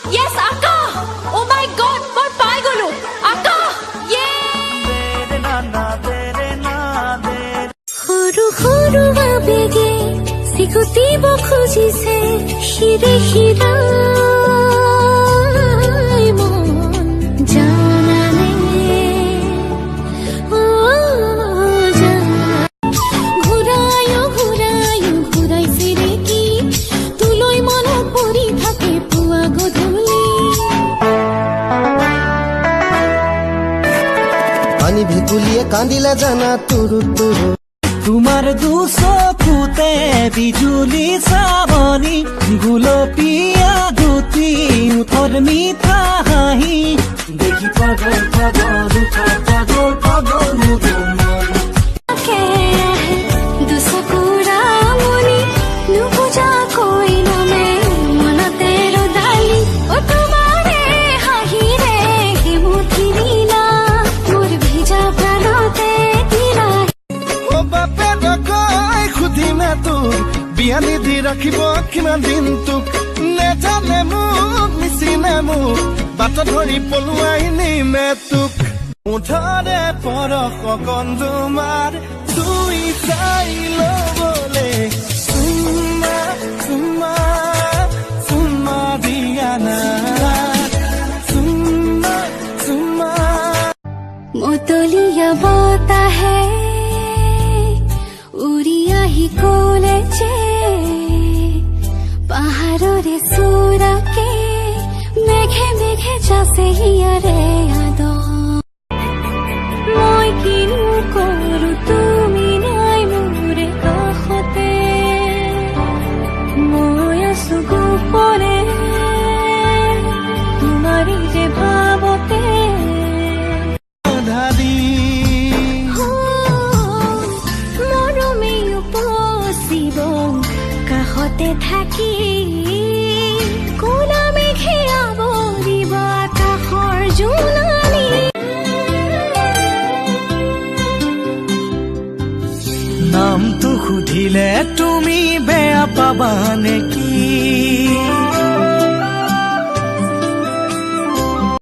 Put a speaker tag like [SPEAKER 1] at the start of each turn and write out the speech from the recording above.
[SPEAKER 1] Yes, Akka! Oh my God, মই পাই গলো। Akka!
[SPEAKER 2] সৰু সৰু আবেগে চিকুটিব খুজিছে শিৰে শিৰাই মন জানানে ঘূৰায়ো ঘূৰায়ো ঘূৰাই ফিৰে কি তোলৈ মনত পৰি থাকে পুৱা গধূলি
[SPEAKER 3] পানী ভেকুলিয়ে কান্দিলে জানা তুৰু তুৰু
[SPEAKER 4] তোমাৰ দুচকুতে বিজুলি চাবনি গুলপীয়া দুটি মুঠৰ মিঠা হাঁহি দেখি পাগল পাগল পাগল পাগল তোমাৰ
[SPEAKER 2] দুচকুৰা মনি নুবুজা কৈ নামে মনতে ৰদালি অ তোমাৰে হাঁহিৰে হিমুঠি দিলা মোৰ ভিজা প্ৰাণতে দিলা
[SPEAKER 5] বাপে ডকাই সুধিমে তোক বিয়া নিদি ৰাখিব কিমান দিন তোক নেজানে মোক নিচিনে মোক বাট ধৰি পলুৱাই নিমে তোক মুঠৰে পৰশ কণ তোমাৰ তুই চাই ল'বলে চুমা চুমা চুমা দিয়া না চুমা চুমা
[SPEAKER 2] মতলীয়া বতাহে উৰি আহি ক'লে যে পাহাৰৰে চোৰাকে মেঘে মেঘে যাছে হিয়াৰে আদৰ মই কিনো কৰো তুমি নাই মোৰে কাষতে মই আছো গোপনে তোমাৰে যে ভাৱতে
[SPEAKER 5] ধাৰি
[SPEAKER 2] মৰমে উপচিব কাষতে থাকি কোলা মেঘে আৱৰিব আকাশৰ জোনালী
[SPEAKER 4] নামটো সুধিলে তুমি বেয়া পাবা নেকি